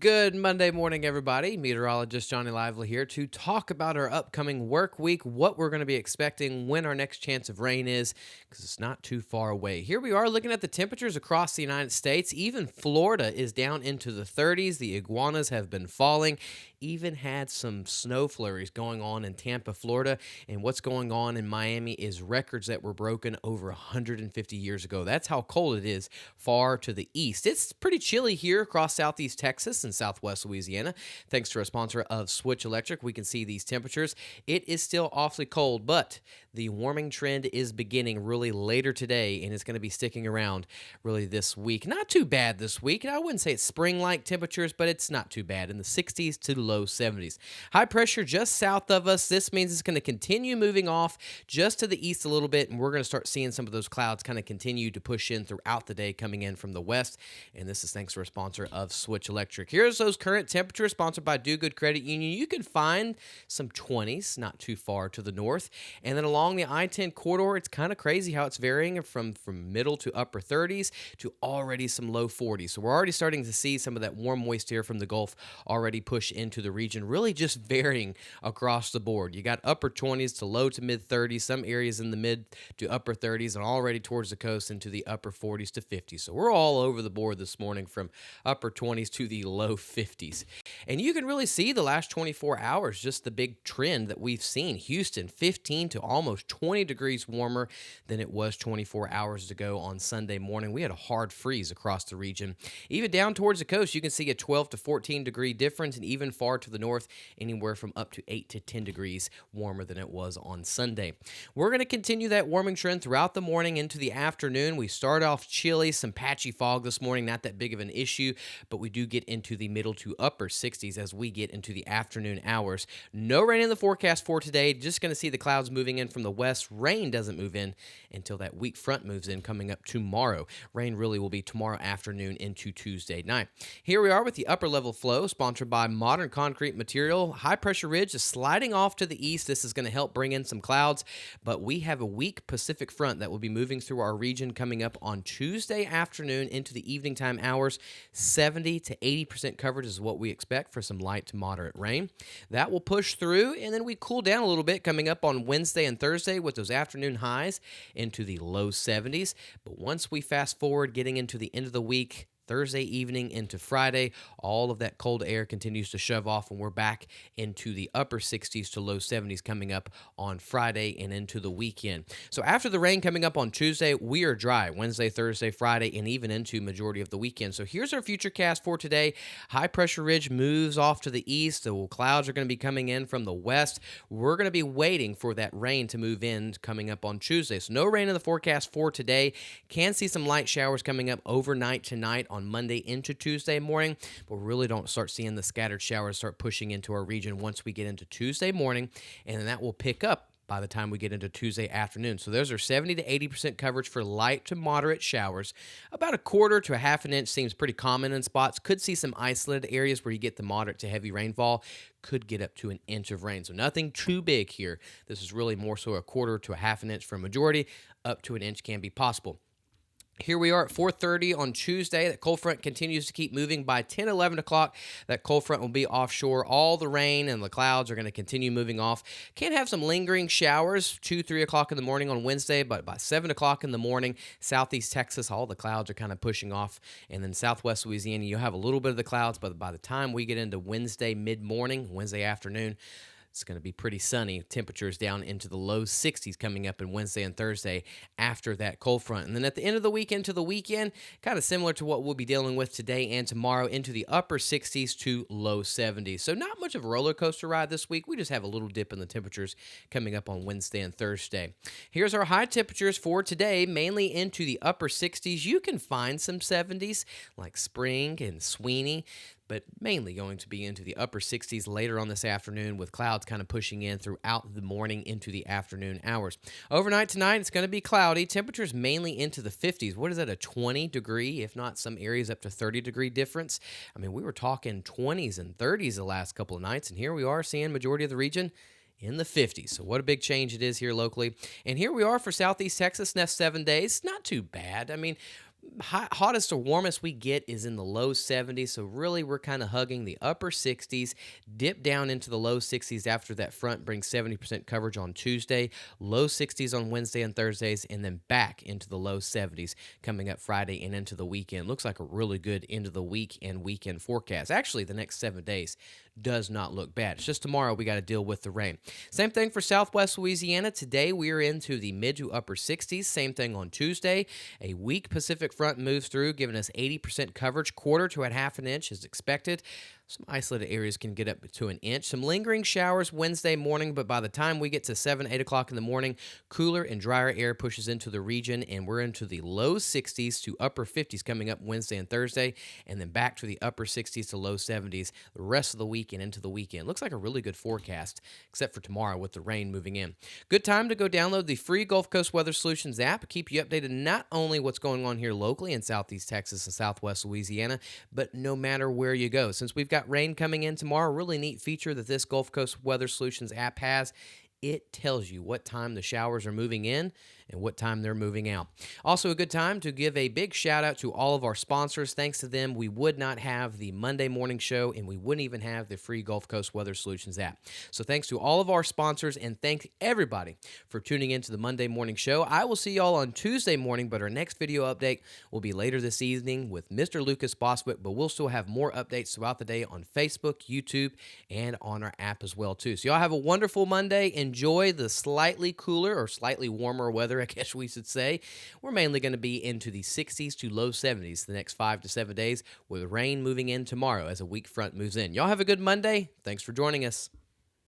Good Monday morning, everybody. Meteorologist Johnny Lively here to talk about our upcoming work week, what we're going to be expecting, when our next chance of rain is, because it's not too far away. Here we are looking at the temperatures across the United States. Even Florida is down into the 30s. The iguanas have been falling. Even had some snow flurries going on in Tampa, Florida. And what's going on in Miami is records that were broken over 150 years ago. That's how cold it is far to the east. It's pretty chilly here across southeast Texas and southwest Louisiana. Thanks to our sponsor of Switch Electric, we can see these temperatures. It is still awfully cold, but the warming trend is beginning really later today, and it's going to be sticking around really this week. Not too bad this week. I wouldn't say it's spring-like temperatures, but it's not too bad, in the 60s to low 70s. High pressure just south of us. This means it's going to continue moving off just to the east a little bit, and we're going to start seeing some of those clouds kind of continue to push in throughout the day coming in from the west, and this is thanks to our sponsor of Switch Electric. Here's those current temperatures sponsored by Do Good Credit Union. You can find some 20s not too far to the north, and then along the I-10 corridor, it's kind of crazy how it's varying from middle to upper 30s to already some low 40s. So we're already starting to see some of that warm, moist air from the Gulf already push into the region, really just varying across the board. You got upper 20s to low to mid 30s, some areas in the mid to upper 30s, and already towards the coast into the upper 40s to 50s. So we're all over the board this morning from upper 20s to the low 50s. And you can really see the last 24 hours, just the big trend that we've seen. Houston, 15 to almost 20 degrees warmer than it was 24 hours ago on Sunday morning. We had a hard freeze across the region. Even down towards the coast, you can see a 12 to 14 degree difference, and even far to the north, anywhere from up to 8 to 10 degrees warmer than it was on Sunday. We're going to continue that warming trend throughout the morning into the afternoon. We start off chilly, some patchy fog this morning, not that big of an issue, but we do get into the middle to upper 60s as we get into the afternoon hours. No rain in the forecast for today. Just going to see the clouds moving in from the west. Rain doesn't move in until that weak front moves in coming up tomorrow. Rain really will be tomorrow afternoon into Tuesday night. Here we are with the upper level flow sponsored by Modern Concrete Material. High pressure ridge is sliding off to the east. This is going to help bring in some clouds, but we have a weak Pacific front that will be moving through our region coming up on Tuesday afternoon into the evening time hours. 70 to 80% coverage is what we expect for some light to moderate rain. That will push through, and then we cool down a little bit coming up on Wednesday and Thursday with those afternoon highs into the low 70s. But once we fast forward getting into the end of the week, Thursday evening into Friday, all of that cold air continues to shove off, and we're back into the upper 60s to low 70s coming up on Friday and into the weekend. So after the rain coming up on Tuesday, we are dry Wednesday, Thursday, Friday, and even into majority of the weekend. So here's our future cast for today. High pressure ridge moves off to the east. The clouds are going to be coming in from the west. We're going to be waiting for that rain to move in coming up on Tuesday. So no rain in the forecast for today. Can see some light showers coming up overnight tonight on Monday into Tuesday morning, but we really don't start seeing the scattered showers start pushing into our region once we get into Tuesday morning, and then that will pick up by the time we get into Tuesday afternoon. So those are 70 to 80% coverage for light to moderate showers. About a quarter to a half an inch seems pretty common in spots. Could see some isolated areas where you get the moderate to heavy rainfall. Could get up to an inch of rain. So nothing too big here. This is really more so a quarter to a half an inch for a majority. Up to an inch can be possible. Here we are at 4:30 on Tuesday. That cold front continues to keep moving. By 10, 11 o'clock, that cold front will be offshore. All the rain and the clouds are going to continue moving off. Can have some lingering showers 2, 3 o'clock in the morning on Wednesday, but by 7 o'clock in the morning, southeast Texas, all the clouds are kind of pushing off. And then southwest Louisiana, you'll have a little bit of the clouds, but by the time we get into Wednesday mid-morning, Wednesday afternoon, it's going to be pretty sunny. Temperatures down into the low 60s coming up in Wednesday and Thursday after that cold front. And then at the end of the weekend to the weekend, kind of similar to what we'll be dealing with today and tomorrow, into the upper 60s to low 70s. So not much of a roller coaster ride this week. We just have a little dip in the temperatures coming up on Wednesday and Thursday. Here's our high temperatures for today, mainly into the upper 60s. You can find some 70s like Spring and Sweeney, but mainly going to be into the upper 60s later on this afternoon, with clouds kind of pushing in throughout the morning into the afternoon hours. Overnight tonight, it's going to be cloudy. Temperatures mainly into the 50s. What is that, a 20 degree, if not some areas up to 30 degree difference? I mean, we were talking 20s and 30s the last couple of nights, and here we are seeing majority of the region in the 50s. So what a big change it is here locally. And here we are for southeast Texas next 7 days. Not too bad. I mean, Hottest or warmest we get is in the low 70s. So, really, we're kind of hugging the upper 60s, dip down into the low 60s after that front brings 70% coverage on Tuesday, low 60s on Wednesday and Thursdays, and then back into the low 70s coming up Friday and into the weekend. Looks like a really good end of the week and weekend forecast. Actually, the next 7 days does not look bad. It's just tomorrow we got to deal with the rain. Same thing for Southwest Louisiana. Today we are into the mid to upper 60s. Same thing on Tuesday. A weak Pacific front moves through, giving us 80% coverage, quarter to a half an inch as expected. Some isolated areas can get up to an inch. Some lingering showers Wednesday morning, but by the time we get to 7, 8 o'clock in the morning, cooler and drier air pushes into the region, and we're into the low 60s to upper 50s coming up Wednesday and Thursday, and then back to the upper 60s to low 70s the rest of the week and into the weekend. Looks like a really good forecast, except for tomorrow with the rain moving in. Good time to go download the free Gulf Coast Weather Solutions app. Keep you updated not only what's going on here locally in Southeast Texas and Southwest Louisiana, but no matter where you go. Since we've got rain coming in tomorrow, a really neat feature that this Gulf Coast Weather Solutions app has. It tells you what time the showers are moving in and what time they're moving out. Also, a good time to give a big shout out to all of our sponsors. Thanks to them, we would not have the Monday morning show and we wouldn't even have the free Gulf Coast Weather Solutions app. So thanks to all of our sponsors and thank everybody for tuning into the Monday morning show. I will see y'all on Tuesday morning, but our next video update will be later this evening with Mr. Lucas Boswick, but we'll still have more updates throughout the day on Facebook, YouTube, and on our app as well too. So y'all have a wonderful Monday. Enjoy the slightly cooler or slightly warmer weather, I guess we should say. We're mainly going to be into the 60s to low 70s the next 5 to 7 days with rain moving in tomorrow as a weak front moves in. Y'all have a good Monday. Thanks for joining us.